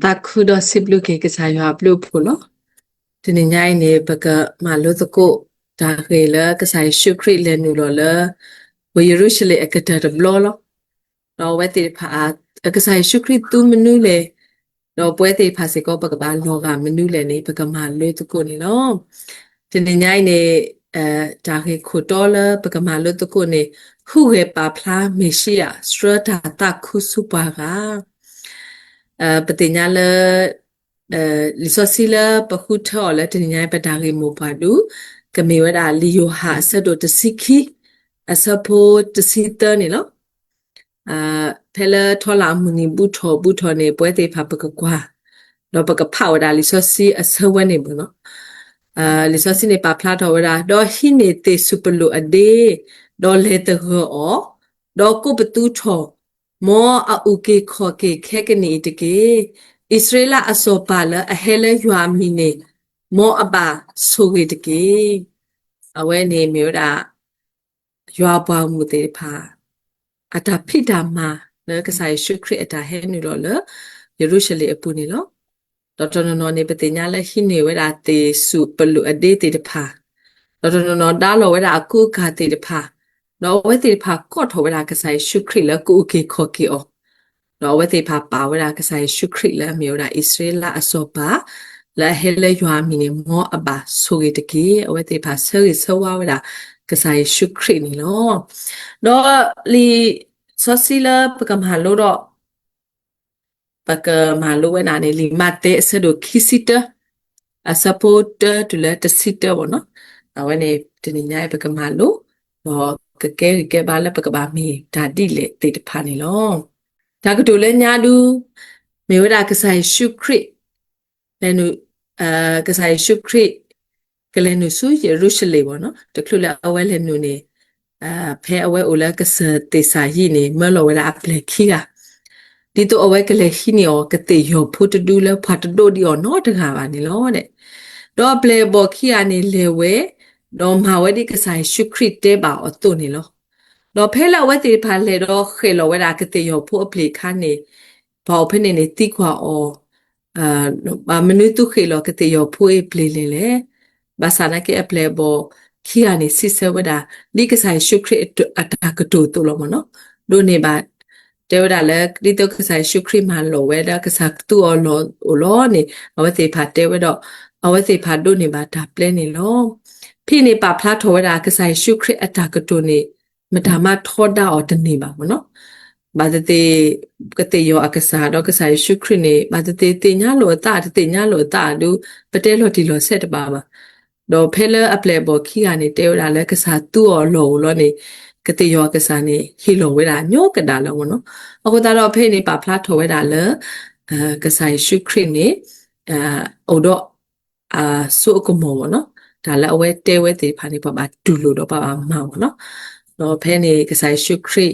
တာခုတော့စစ်ဘလူကေကစားရဘလူဖို့လို့ဒီနေ့ညနေဘကမလို့တကိုဒါခေလကစားရှုခရစ်လဲနူလောလဝယေရုရှလေအကတရဘလောလောတော့ဝဲတိဖာကစားရှုခရစ်သူမနူလေတော့ပွဲတိဖာစေကောဘကဘာလောကမနူလေနေဘကမလို့တကိုနေနော်ဒီနေ့ညနေဒါခေခိုတော်လဘကမလို့တကိုနေခုဟေပါဖလားမေရှိယစထရာတာခုစုပါကပတိညာလလီဆိုစီလာပခုထော်လတညာပတာရီမိုပါဒူကမေဝဒါလီယိုဟာဆဒိုတစီခီအစပိုတစီတနေလောဖဲလထော်လာမူနီဘူထော်နေပွဲတေဖာပကကွာတော့ပကဖောက်ဒါလီဆိုစီအစဝနေဘူးနော်လီဆိုစီနေပါဖလာထော်ဝဒါတော့ဟိနေတေဆူပလိုအဒေတော့လေတရောတော့ကိုပတူထော်မောအုကေခောကေခဲကနေတကေဣသရေလအစောပါလအဟဲလဲယွာမီနေမောအပါဆိုကေတကေအဝဲနေမျိုးတာယွာပွားမှုတေဖာအတာဖိတာမာလကဆိုင်ရှုခရစ်အတာဟဲနူလောလယေရုရှလေအပူနေလောတော်တော်နော်နေပတိညာလဲဟိနေဝဲတာတေစုပလူအဒေတေတဖာတော်တော်နော်ဒါလောဝဲတာအခုခါတေတဖာနော်ဝဲတေဖာကော့ထောဝဲတာကဆိုင်ရှုခရစ်လကူကေခောကေအောနော်ဝဲတေဖာပါဝဲတာကဆိုင်ရှုခရစ်လမျိုးတာဣသရေလအစောပါလဲဟဲလဲယွာမီနေမောအပါဆိုကေတကေဝဲတေဖာဆောရီဆောဝဝဲတာကဆိုင်ရှုခရစ်နီလောတော့လီဆောစီလာပကမဟာလို့တော့ပကမဟာလို့ဝဲနာနေလီမတ်တေဆဒိုခီစီတာအစပိုတ်တူလက်တစီတာဘောနော်ဝဲနေဒီညပကမဟာလို့တော့ကဲဘာလဲပကဘာမီဒါတိလေတေတဖာနေလောဒါကတူလဲညာဒူမေဝဒကဆိုင်ရှုခရစ်လဲနုကဆိုင်ရှုခရစ်ကလဲနုဆူယေရုရှလေဘောနော်တခုလဲအဝဲလဲနုနေဖဲအဝဲအိုလဲကစတေစာယီနေမလောဝဲအပလက်ခီကဒီတော့အဝဲကလေးဟိနေောကတိယောဖို့တူလဲဖတ်တိုဒီောနော်တခါပါနေလောတဲ့တော့ပလေဘောခီအနေလေဝဲတော့မဝဲဒီကဆိုင်ရှုခရစ်တဲပါအတုနေလောတော့ဖဲလာဝဲတိဖာလေတော့ခေလောဝဲတာကတိယောဖို့အပလေခါနေဘောဖဲနေတိခွာအောမနုတုခေလောကတိယောဖို့အပလေလေဘာသာနာကေအပလေဘောခီအနေစစ်ဆဝဲတာဒီကဆိုင်ရှုခရစ်အတာကတူတူလောမနော်ဒိုနေပါတေဝဒါလဲဒီတော့ကဆိုင်ရှုခရစ်မလောဝဲဒါကစားတူအော်လောနေအဝဲတိဖာတေဝတော့အဝဲတိဖာဒိုနေပါဒါပလဲနေလောဖိနေပါဖလားထောဝဲတာကဆိုင်ရှုခရစ်အတာကတူနေမဒါမထောတာအော်တနေပါမနော်ဘာတေကတိယောအကစားတော့ကဆိုင်ရှုခရစ်နေဘာတေတင်ညာလောတာတင်ညာလောတာဒူပတဲလောဒီလောဆက်တပါပါတော့ဖဲလအပလေဘောခီကနေတေဝဒါလဲကစားတူအော်လောနေကတိယောကစားနေဟီလောဝဲတာညောကတာလောနော်အခုတော့ဖေးနေပါဖလားထောဝဲတာလဲကဆိုင်ရှုခရစ်နေအိုတော့ဆုအကမောနော်ဒါလည်းအဝဲတဲဝဲတေဖာနေပါတူလို့တော့ပါမောင်နော်တော့ဖဲနေကဆိုင်ရှုခရစ်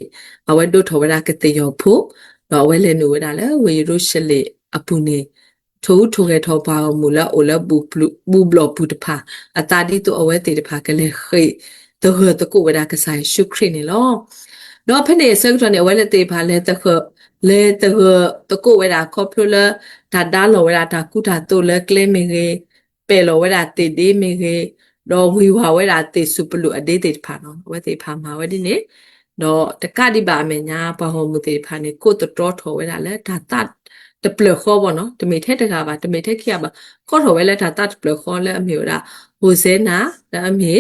အဝဲတို့ထောဝဲတာကတိယောဖို့တော့ဝဲလဲနူဝဲတာလဲဝေရုရှလေအပူနေထိုးခဲထောပါမူလာအိုလာဘူဘလော့ပူတဖာအတာဒီတော့အဝဲတေတဖာကလေးခေတော့တကူဝဲတာကဆိုင်ရှုခရစ်နေလောတော့ဖဲနေဆက်ကနေဝဲလက်တေဖာလဲတခလဲတကူဝဲတာကော်ပူလာဒါလောဝဲတာကုတာတိုလဲကလဲမင်ကေပဲလောဝဲတာတေဒီမင်ကေတော့ဝီဝါဝဲတာတေစုပလူအဒေတေဖာနော်ဝဲတေဖာမှာဝဲဒီနေတော့တကတိပါမယ်ညာဘာဟောမှုတေဖာနေကိုတော်ထော်ဝဲတာလဲဒါတတပလခေါ်ဘောနော်တမေထက်တကပါတမေထက်ခရပါခေါ်ထော်ဝဲလဲဒါတပလခေါ်လဲအမျိုးတာဟိုဇဲနာအမေ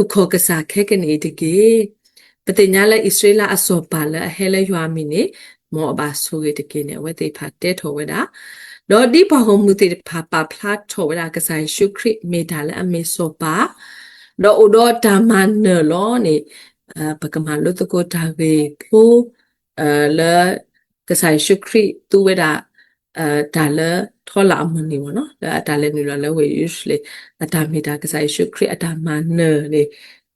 ဥခောကစားခဲကနေတကေပတိညာလဲဣသရေလအစောပါလဲဟဲလဲယွာမီနေမောအပါဆိုရတကေနေဝဲတေဖာတဲထော်ဝဲတာတော့ဒီဘာဟုံမှုတေဖာပါဖလားထော်ဝဲတာကစားရှုခရစ်မေတာလဲအမေစောပါတော့ဥတော်ဓမ္မနလောနေပကမလို့တကိုတာကေကိုလဲကစားရှုခရစ်သူဝဲတာဒါလဲထောလာမနေဘောနော်ဒါလဲနေလဲဝေယူရှလေအတာမီတာကစားရှုခရစ်အတာမနနေ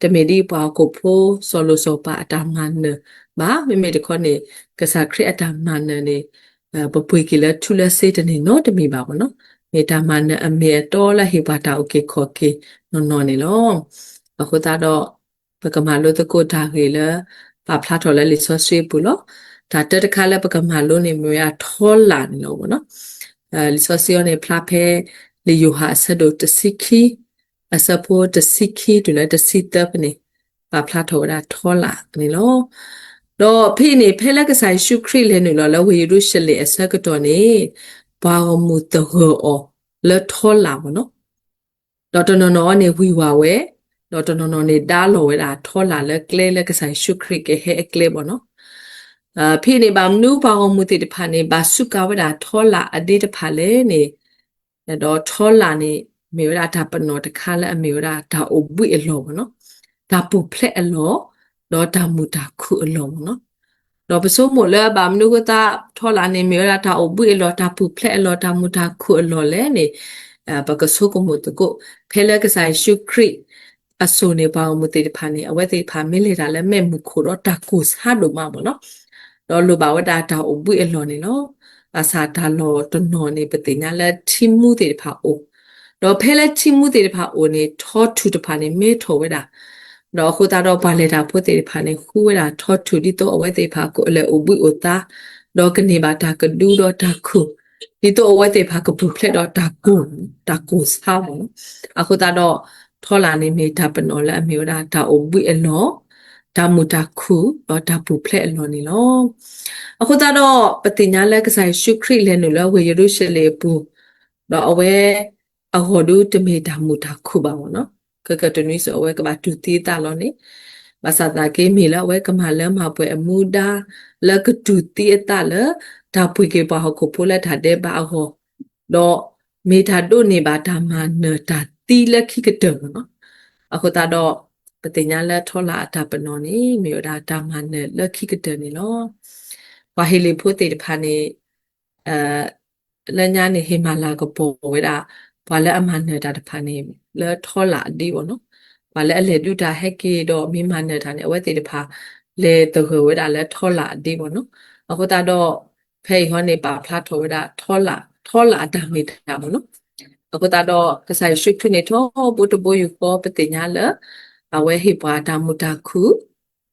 တမေဒီပွားကိုဖိုးဆောလိုဆောပါအတာမနဘာမေတခေါနေကစားခရစ်အတာမနနေပပွေကလထူလစေတနေနော်တမီပါဘောနော်မေတာမနအမေတော်လာဟေပါတာโอเคခေါ်ကေနော်နေလောအခုတော့ပကမလို့တကိုတာခေလပါဖလာတော်လဲလီဆောဆွေးဘူးလို့ဒါတက်တခါလဲပကမလို့နေမျိုးရထောလာနေလို့ဘောနော် lisosion plape li yuha sado tsiki asapo tsiki tu la tsita pne pa pla thoda thola ni lo do phi ni phela ka sai shukri le ni lo la we ru shile asakato ni ba mu to ho o le thola mo no do to no ni wi wa we do to no ni da lo we da thola le kle le ka sai shukri ke he kle mo noဖိနေပါမနူပါအောင်မူတိတဖာနေဘာစုကဝဒထောလာအဒီတဖာလေနေတော့ထောလာနေမေရတာပနောတခါလဲအမေရတာအဘွိအလောပေါ့နော်ဒါပူဖလက်အလောတော့ဒါမူတာခုအလောပေါ့နော်တော့ပစိုးမို့လဲဘာမနူကတာထောလာနေမေရတာအဘွိအလောဒါပူဖလက်အလောဒါမူတာခုအလောလဲနေပကဆုကမှုတကိုဖဲလဲကဆိုင်ရှုခရိအဆိုနေပါအောင်မူတိတဖာနေအဝဲတိဖာမင်းလေတာလဲမဲ့မူခိုတော့တာကိုစားလို့မှာပေါ့နော်တော့လိုပါဝတာတာအဘွေအလော်နေနော်အစာတာလောတနော်နေပတိညာလက်ချိမှုတေတဖာအိုတော့ဖဲလက်ချိမှုတေတဖာအိုနေထောထူတဖာနေမေထောဝဲတာတော့ခုတာတော့ပါလေတာဖို့တေတဖာနေခူဝဲတာထောထူဒီတော့အဝဲတေဖာကိုအလဲအဘွေအိုတာတော့ကနေပါတာကဒူတော့တာခုဒီတော့အဝဲတေဖာကပူဖလက်တော့တာကိုစားပါနော်အခုတာတော့ထောလာနေမေတာပနော်လဲအမျိုးတာဒါအဘွေအလောဒါမူတာခုတော့ဒါပူဖလက်အလောနေလောအခုတော့ပတိညာလက်ကဆိုင်ရှုခရိလဲနုလဝေယရုရှလေပူတော့အဝဲအဟောဒုတမေတာမူတာခုပါဘောနော်ကတနည်းဆိုအဝဲကဘာတူတီတာလောနေဘာသာတာကေမီလဝဲကမလမပွဲအမူဒါလကတူတီတာလဒါပွေကေပါဟခုဖိုလက်ထားတဲ့ဘာဟောတော့မေတာတို့နေပါဒါမနတာတီလက်ခိကတဲ့နော်အခုတော့ပတိညာလက်ထောလာတာပနောနေမြေဒါဒါမနဲ့လက်ခိကတဲ့နေလောဝါဟီလီဖိုတေတဖာနေလညာနေဟေမာလာကပေါ်ဝဲတာဘာလဲအမနဲ့တာတဖာနေလဲထောလာအဒီပေါ့နော်ဘာလဲအလေဒုတာဟက်ကေတော့မိမနဲ့တာနေအဝဲတေတဖာလေတခွေဝဲတာလဲထောလာအဒီပေါ့နော်အခုတော့ဖေဟောနေပါဖလာထောဝဲတာထောလာအတမေတာပေါ့နော်အခုတော့ကဆိုင်ရှိခနေတော့ဘုတဘယူပေါ်ပတိညာလဲအဝဲဟေပါတာမူတာခု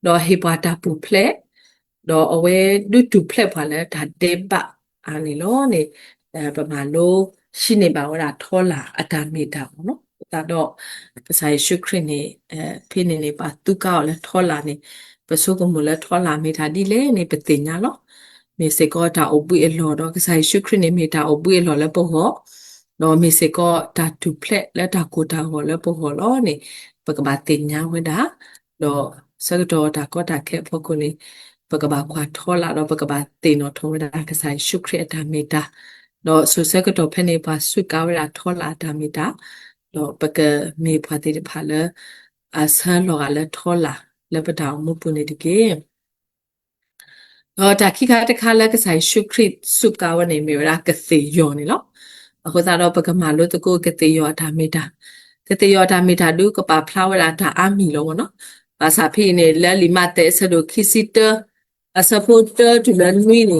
တော့ဟေပါတာပူဖလက်တော့အဝဲဒုတူဖလက်ပါလဲဒါတေပအာနေလို့နေပမာလို့ရှိနေပါဝတာထောလာအတာမီတာပေါ့နော်ဒါတော့ဆိုင်ရှုခရနေဖိနေနေပါသူကောက်လဲထောလာနေပစိုးကမလဲထောလာမီတာဒီလေနေပတိညာလို့မေစေကောတာအပွေအလော်တော့ဆိုင်ရှုခရနေမီတာအပွေအလော်လဲပေါ့ဟောတော့မေစေကောတာတူဖလက်လဲတာကိုတာဟောလဲပေါ့ဟောလို့နေပကဘာတင်ညာဝဒါတော့စကတော့တာကောတာခဲဖို့ကိုနေပကဘာခွာထောလာတော့ပကဘာတေနော်ထုံးရတာကဆိုင်ရှုခရတာမေတာတော့ဆုစကတော့ဖနေပါဆွကာဝရထောလာတာမေတာတော့ပကမေဖွာတေတဖာလအဆန်လောကလည်းထောလာလည်းပတောင်မှုပုနေတကေတော့တာခိခါတခါလက်ကဆိုင်ရှုခရဆုကာဝနေမေရာကသေယောနေလို့အခုတော့ပကမာလို့တကိုကသေယောတာမေတာကသေယောတာမေတာဒုကပါဖလာဝရတာအာမီလို့နော်ဘာသာဖိနေလဲလီမတဲဆဒိုခီစီတာအစပိုတာတူလန်ဝီနီ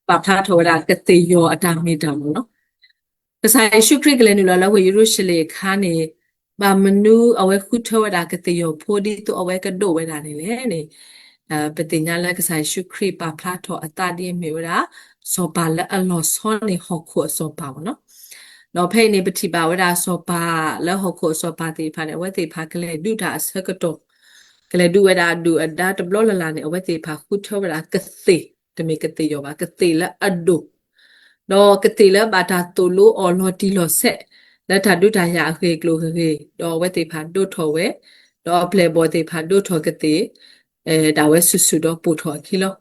ပပထားထော်တာကတိယောအတာမီတာမို့နော်ကဆိုင်ရှုခရစ်ကလေးနူလာဝေယရုရှလေခါနေဘာမနူအဝဲခုထော်တာကတိယောဖိုဒီတူအဝဲကဒိုဝဲတာနေလေနေပတိညာလက်ကဆိုင်ရှုခရစ်ပပထားထော်အတာဒီမေဝရာစောပါလအလောစောနေဟောခုစောပါဘောနော်တော့ဖိနေပတိပါဝရာစောပါလဟောခုစောပါတိဖာနေဝဲတိဖာကလေးဒုတာဆကတော့ကလေးဒူဝဒါဒူအဒါတဘလလလာနေအဝဲတေဖာခုထောဝဒါကသေတမေကသေယောပါကသေလအဒုတော့ကသေလဘာတာတူလိုအော်လော်တီလော်ဆက်လက်ထဒုတာရအခေကလိုခေတော့ဝဲတေဖာဒုထောဝဲတော့ပလေဘောတေဖာဒုထောကသေဒါဝဲဆူဆူတော့ပူထောခီလော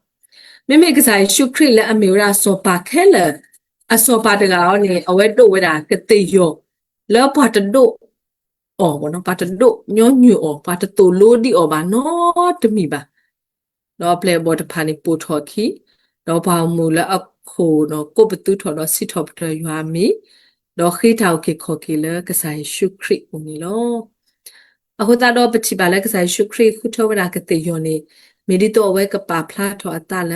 မိမိကစားရှုခရလက်အမေရာစောပါခဲလအစောပါတကောနေအဝဲတို့ဝဲတာကသေယောလောပါတဒုอ๋อบ่เนาะปาตะโดညောညူอ๋อปาตะโตโลดิอ๋อบ่เนาะตมีบ่เนาะเปลบ่ตะพานี่ปูถอခိเนาะบ่าวมูละအခုเนาะကိုပတူထော်တော့စီထော်ပတရွာမီเนาะခိထောက်ခိခေါခိလကဆိုင်ရှုခရိဦးနီလောအခုတော့ပတိပါလကဆိုင်ရှုခရိခုထောဝရကတိယောနေမေဒီတော့ဝဲကပါဖလာထောအတလ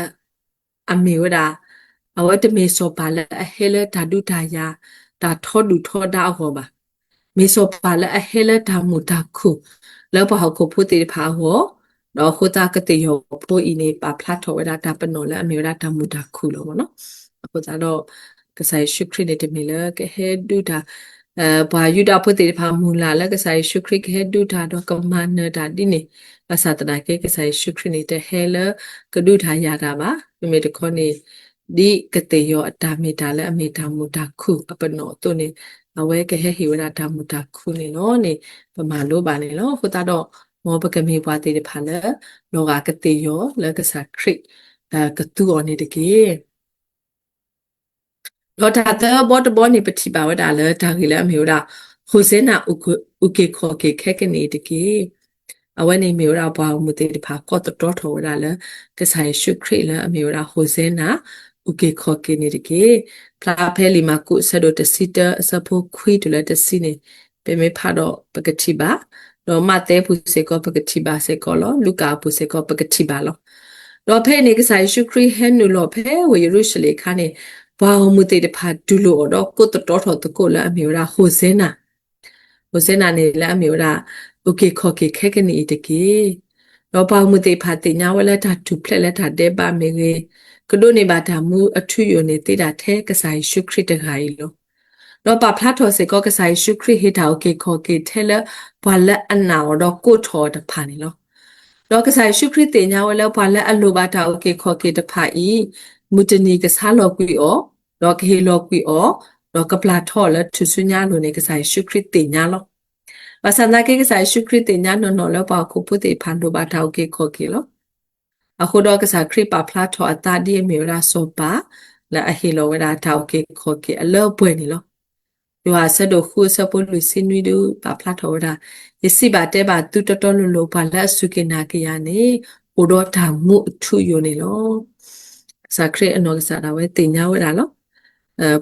အမေဝဒါအဝတ်တမေစောပါလအဟဲလဓာတုဒါယာဒါထောဒူထောဒါဟောပါမေစောပါလအဟဲလဓာမူတာခုလောဘဟခုဖို့တေဖာဟောတော့ခုတာကတိယောပိုအီနေပါဖလာထောဝရတာပနောလအမေဝဒါဓာမူတာခုလောပေါ့နော်အခုတော့က ကစားရှုခရစ်နေတမီလကဟဲဒူတာဘာယူတာဖို့တေဖာမူလာလကစားရှုခရစ်ကဟဲဒူတာတော့ကမန်နတာဒီနေပါစာတနာကေကစားရှုခရစ်နေတဲ့ဟဲလကဒူတာရတာပါမိတခေါနေဒီကတေယောအတာမီတာလဲအမီတာမူတာခုအပနောတုန်နေအဝဲကဟဲဟီဝရတာမူတာခုနေနော်နေပမာလို့ပါနေနော်ခုတာတော့မောပကမေပွားတေဖာလဲလောကကတေယောလကစားခရစ်ကတူအော်နေတကေလောတာတဲ့ဘောတဘောနေပတိပါဝဒါလဲဒါကြီးလဲအမျိုးတာဟိုစင်းနာဥကေခေါ်ကေခက်ကနေတကေအဝဲနေမျိုးတာပွားမှုတေတဖာကော့တော်ထော်ဒါလဲကဆိုင်ရှုခရစ်လဲအမျိုးတာဟိုစင်းနာဥကေခေါ်ကေနေတကေဖလာဖဲလီမာကုဆဒိုတစီတအစဖို့ခွီတလဲတစီနေပေမေဖာတော့ပကတိပါတော့မတဲဖုစေကောပကတိပါစေကောလောလူကာဖုစေကောပကတိပါလောတော့ဖဲနေကဆိုင်ရှုခရစ်ဟဲနူလောဖဲဝေယေရုရှလေခါနေဘာမှုတေတဖာဒူလို့တော့ကိုတတော်တော်တကိုလည်းအမျိုးရာဟိုစင်းနာနေလည်းအမျိုးရာโอเคခေါ်ကေခဲကနေတကေတော့ဘာမှုတေဖာတင်ညာဝလဲတာတူဖလက်လက်တာတဲ့ပါမေကေကဒိုနေပါတာမူအထူယိုနေတေတာထဲကဆိုင်ရှုခရစ်တခါကြီးလို့တော့ပါဖလာထော်စေကောကဆိုင်ရှုခရစ်ဟေတာโอเคခေါ်ကေထဲလဲဘာလက်အနာတော့ကိုထော်တဖာနေလို့တော့ကဆိုင်ရှုခရစ်တင်ညာဝလဲဘာလက်အလိုပါတာโอเคခေါ်ကေတဖာဤမူတနီကစားလောကွီအောတော့ကေလောကွီအောတော့ကပလာထော်လဲသူစညာလိုနေကဆိုင်ရှုခရစ်တင်ညာလောဘာစနာကေကဆိုင်ရှုခရစ်တင်ညာနော်လောပါခုပုတေဖန်လိုပါတာโอเคခေါ်ကေလောအခုတော့ကစားခရစ်ပါဖလာထော်အတာဒီမေရာစောပါလာအဟီလောဝရာတာโอเคခေါ်ကေအလောပွင့်နေလောယောဟာဆဒိုခုဆပလူစင်ဝီဒူပါဖလာထော်ရာယစီပါတဲပါတူတတော်လိုပါလက်စုကေနာကေယာနေအိုတော့တာမှုထူယိုနေလောစခရအနော်ကစားတာဝဲတင်ညာဝဲတာလော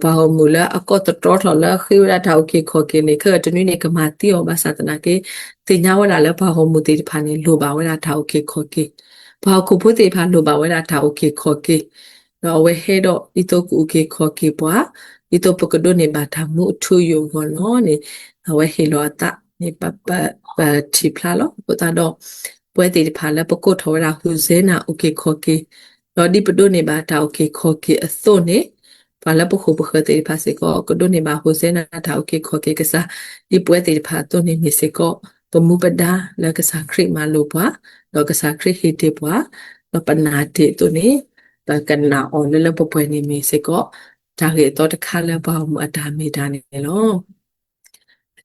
ဘာဟမူလာအကောတတော်ထော်လာခိဝရတာโอเคခေါ်ကေနေခတနွေနေကမာတီယောဘာသာတနာကေတင်ညာဝဲတာလဲဘာဟမူတေဖာနေလိုပါဝဲတာတာโอเคခေါ်ကေဘာခုဖို့တေဖာလိုပါဝဲတာတာโอเคခေါ်ကေတော့ဝဲဟဲတော့ဒီတော့ကူကေခေါ်ကေပွားဒီတော့ပကဒိုနေဘာတာမှုထူယိုကောလောနေဝဲဟေလောတာနေပပတီဖလာလောပတာတော့ပွဲတေဖာလဲပကုတ်ထော်ရာဟူဇဲနာโอเคခေါ်ကေတော့ဒီပဒိုနေဘာတာโอเคခေါ်ကေအစို့နေဘာလပခုပခတေဖာစေကောကဒိုနေဘာဟူဇဲနာတာโอเคခေါ်ကေကစားဒီပွဲတေဖာတော့နေမီစေကောပမူပဒါလကစားခရစ်မာလိုပွားတော့ကစားခရစ်ဟေတေပွားတော့ပနာတေတော့နေတကနာအော်လလပပွဲနေမီစေကောဒါကေတော့တခါလဲပါမအတာမီတာနေလော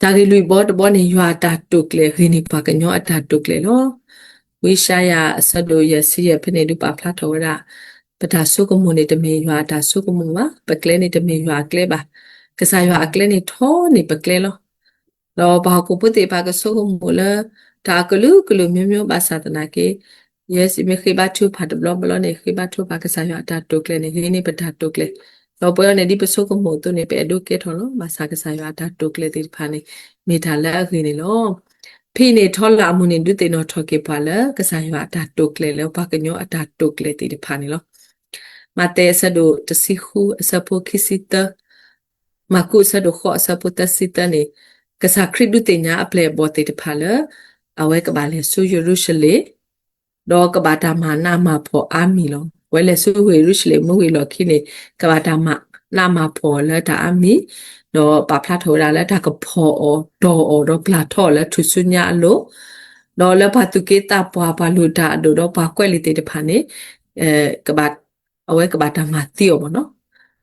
ဒါကေလူဘောတဘောနေရွာတာတုတ်လေခင်းနေပါကညောအတာတုတ်လေလောဝိရှာယအစဒိုရစီရဖနေဒူပါဖလာထောရာပဒါဆုကမုန်နေတမေရွာဒါဆုကမုန်ပါပကလဲနေတမေရွာကလဲပါကစားရွာအကလဲနေထောနေပကလဲလောလောဘာကိုပုတေပါကဆုကမုန်လာဒါကလူမျိုးပါစာတနာကေ yes မေခိဘတ်သူဖတ်ဘလဘလနေခိဘတ်သူပါကစားရွာဒါတုတ်လဲနေခင်းနေပဒါတုတ်လဲလောပွဲနေဒီပဆုကမုန်တုနေပဲအဒုကေထောလောမစာကစားရွာဒါတုတ်လဲတိဖာနေမိထားလက်အခင်းနေလောဖိနေထောလာမှုနေဒုတေနောထောကေပါလကစားရွာဒါတုတ်လဲလောပါကညောအဒါတုတ်လဲတိဖာနေလောမတဲဆဒိုတစီခုအစပိုခိစီတမကုဆဒိုခောအစပိုတစီတနေကစားခရစ်ဒုတေညာအပလေဘောတေတဖာလအဝဲကပါလေဆူယေရုရှလေတော့ကဘာတာမနာမဖော်အာမီလောဝဲလေဆူယေရုရှလေမဝေလောခိနေကဘာတာမနာမဖော်လဲတာအာမီတော့ပါဖလာထော်လာလဲတာကဖော်အော်တော့ပလာထော်လဲသူဆုညာလို့တော့လဲဘာတုကေတာပွားပါလို့တာတော့ပါကွက်လီတေတဖာနေကဘာအဝဲကဘာတာမတီယောမနော်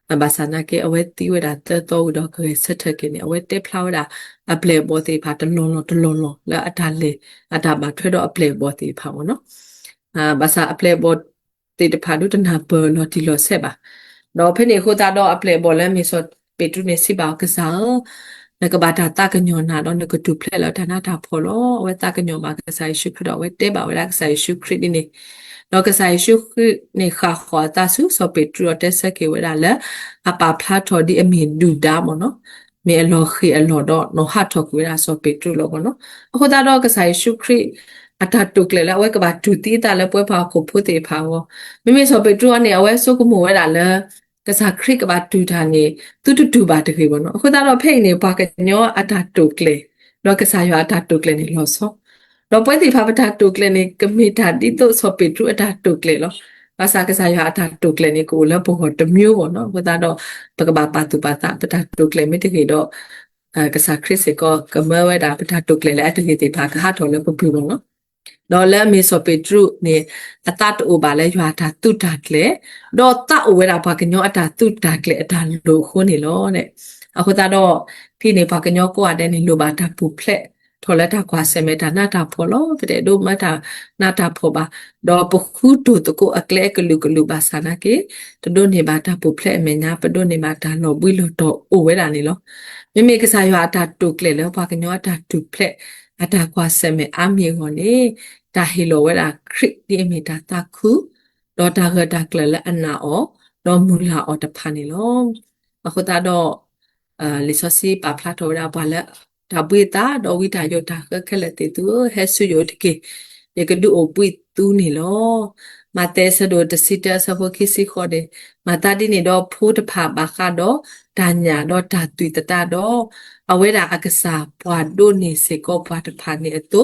ဘာသာနာကေအဝဲတီဝဒါတော့တော့ခေဆက်ထကေနေအဝဲတက်ဖလာဝဒါအပလေဘောတေဖာတလွန်လဲအတာလေအတာမထွဲတော့အပလေဘောတေဖာမနော်ဘာသာအပလေဘောတေတဖာဒုတနာဘောလောတီလောဆက်ပါတော့ဖိနေခိုတာတော့အပလေဘောလဲမေဆိုပေတုနေစီပါကစားနကဘာတာတကညောနာတော့နကတူဖလက်လာဌာနတာဖော်လို့ဝဲတကညောမှာကစားရှုခရတော့ဝဲတဲပါဝဲကစားရှုခရဒီနေတော့ကစားရှုခရနေခါခေါ်တာဆုဆိုပေတူတက်ဆက်ကေဝဲလာလဲအပါဖလာထော်ဒီအမီဒူဒါမနော်မေအလောခေအလောတော့နော်ဟာထော်ကွေးလာဆိုပေတူလို့ပေါ့နော်အခုတော့ကစားရှုခရအတတုကလေလာဝဲကဘာဒူတီတာလဲပွဲပါခုဖို့တေဖာဝမိမိဆိုပေတူကနေအဝဲဆုကမဝဲလာလဲကစားခရစ်ကဘာဒူတာနေတူပါတခေပေါ့နော်အခုတော့ဖိနေပါကညောအတတုကလေတော့ကစားရအတတုကလေနေလို့ဆိုတော့ပွဲတိဖာပတာတုကလေနေကမိတာဒီတော့ဆိုပေတူအတတုကလေလို့ ဘာသာကစားရအတာတုတ်လည်းနေကိုလည်းပေါ်တမျိုးပေါ့နော်ဘုရားတော့ပကဘာပါတူပါတာပတာတုတ်လည်းမတကေတော့ကစားခရစ်စကောကမဝဲတာပတာတုတ်လည်းအတူတူပါကဟာတော်လည်းပပူပေါ့နော်တော့လည်းမေဆိုပေထရုနေအတတ်အိုပါလဲရွာတာတုတတ်လေတော့တအဝဲတာဘာကညောအတာတုတတ်လေအတာလို့ခုနေလို့တဲ့အခုတော့ဖိနေဘာကညောကိုအတဲ့နေလိုပါတာပူဖလက်ထော်လက်တာကွာဆမေတာနာတာဖော်လို့တဲ့ဒိုမတာနာတာဖော်ပါတော့ပခုတူတကိုအကလဲကလူပါစာနာကေတဒိုနေပါတာပူဖလက်အမေညာပဒိုနေပါတာလို့ဘွီလို့တော့အိုဝဲတာနေလို့မိမိကစားရွာတာတုကလေလို့ဘာကညောတာတူဖလက်အတာကွာဆမေအမြေကိုနေတာဟီလိုဝဲတာခရစ်ဒီအမီတာတခုဒေါ်တာဂတာကလလအနာအောဒေါ်မူလာအောတဖာနေလောအခုတော့လီဆိုစီပါဖလာတော်ရာဘာလက်ဒါပွေတာဒေါ်ဝီတာယောတာခက်လက်တေသူဟဲဆူယောတကေယေကဒူအပွေသူနေလောမတဲဆဒိုတစီတဆဘခိစီခေါ်တယ်မတာဒီနေတော့ဖိုးတဖာဘာခါတော့ဒါညာတော့ဒါတူတတာတော့အဝဲတာအကစားပွားဒိုနေစေကောပွားတဖာနေအတု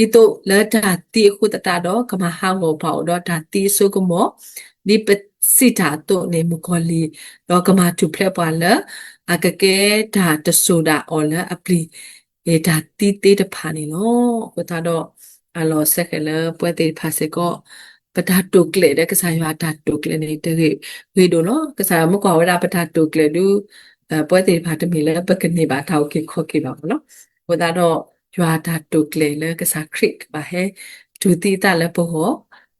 ito lada ti khu tata do kama ha ngo ba do da ti so ko mo ni sita to ne mu ko li do kama tu phle pa la akake da to so da o la appli e da ti te de pha ni no ko ta do a lo set ke la pwe te pha se ko pa da to kle de ka sa ya da to kle ne de we do no ka sa mo ko wa da pa da to kle du pwe te pha de mi la pa ke ne ba tha ke kho ke ba no ko ta do ရွာတာတုတ်လေလေကစားခရစ်ပါဟဲဒူတီတာလည်းပေါ်ဟော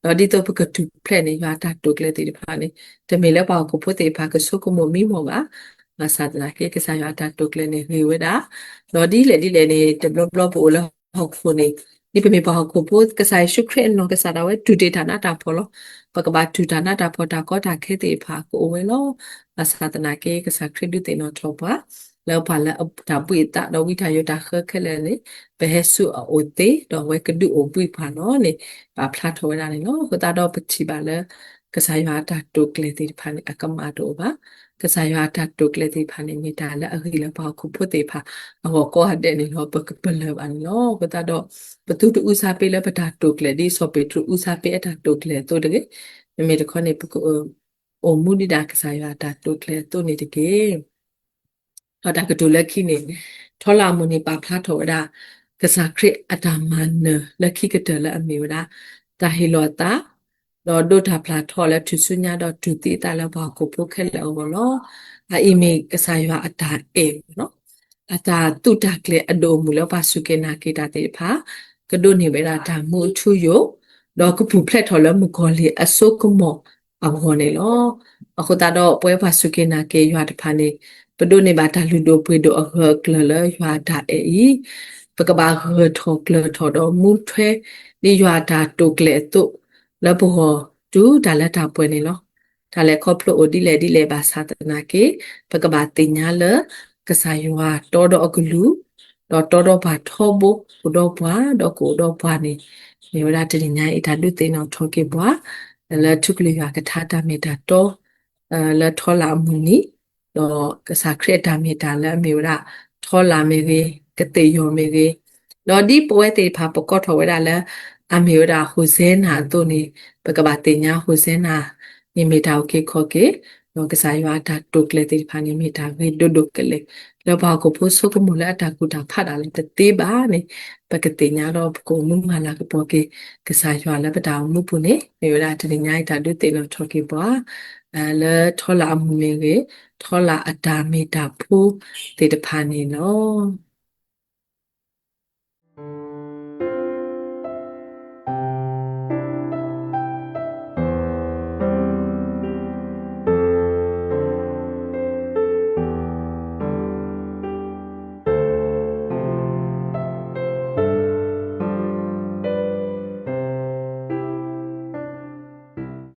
တော့ဒီတော့ပကတူဖလက်နေရွာတာတုတ်လေတီဖာနေတမေလည်းပေါ့ကိုဖို့တေဖာကဆုကမမီမောပါမဆာတနာကေကစားရွာတာတုတ်လေနေဝေဝတာတော့ဒီလေနေတဘလဘလပိုလဟုတ်ခုနေဒီပေမေပေါ့ကိုဖို့ကစားရှုခရစ်နော်ကစားတော့ဒူဒေတာနာတာဖော်လို့ပကဘာဒူတာနာတာဖော်တာကောတာခဲတေဖာကိုဝဲလို့မဆာတနာကေကစားခရစ်ဒူတေနော်တော့ပါแล้วพอแล้วดับปุยตะดอกวิทยาตาเคเคเลยนี่ไปให้สู้โอเตดอกไว้กระดูโอปุยผ่านเนาะนี่ปาพลาดโทไว้ได้เนาะก็ตาดอกปฏิบัติแล้วกษายาตาตุกเลติผ่านนี่อกมาโตบากษายาตาตุกเลติผ่านนี่มีตาแล้วอแล้วพอคุพุติผ่าเอาก็หัดเดนี่เนาะปกปะเลยอันเนาะก็ตาดอกปตุตุอุสาเปแล้วปตาตุกเลดิสอเปตุอุสาเปตาตุกเลตัวเดกมีตะข้อนี่ปกโอมุนิดากษายาตาตุกเลตัวนี่ตะเกတော့ဒါကတူလက်ခိနေထောလာမူနေပါဖလာထောဒါကစားခရစ်အတာမန်လက်ခိကတလအမီဝဒါတာဟီလောတာတော့ဒုတာဖလာထောလက်သူစုညာတော့ဒူတီတာလဘာကိုပုခဲလောဘောလောအီမီကစားရွာအတာအေနော်အတာတုတာကလေအဒိုမူလောပါစုကေနာကေတာတေဖာကဒုနေဝဒါဒါမူထူယိုတော့ကပူဖလက်ထောလမူခေါ်လီအဆုကမောအဘောနေလောအခုတော့ပွဲပါစုကေနာကေရွာတဖာနေပဒိုနေဘာတာလူဒိုပွေဒိုအခကလလရွာတာအေပကဘာခထောကလထောဒမူထွဲနေရွာတာတုကလေတုလဘောဒူဒါလက်တာပွေနေလောဒါလက်ခေါပလိုဒီလေဘာသာတနာကေပကဘာတင်ညာလကစားရွာတော်တော်အကလူတော်ဘာထောဘကိုတော့ဘွားတော့ကိုတော့ဘွားနေဝရတင်ညာအတာလူသိနော်ထောကေဘွားလက်ထုကလေးရွာကထာတာမေတာတော့လက်ထောလာမူနီတော့ကစားခရတာမီတာလည်းမျိုးရထောလာမေကြီးကတေယောမေကြီးတော့ဒီပွဲတေဖာပကောထောဝဲတာလည်းအမျိုးရာဟိုဇဲနာတို့နေပကဘာတင်ညာဟိုဇဲနာနိမေတာကေခောကေတော့ကစားရွာတာတုတ်ကလေးတေဖာနိမေတာဝေဒုဒုကလေးလောဘာကိုဖို့ဆုကမူလာတာကူတာဖတ်တာလည်းတေးပါနေပကတင်ညာတော့ကိုမူမလာကပေါ်ကေကစားရွာလည်းပတာမှုပုနေမျိုးရာတင်ညာတာတို့တေလို့ထောကေပွားလဲထောလာအမှုလေးကေထောလာအတာမီတာဖူတေတဖာနေနော်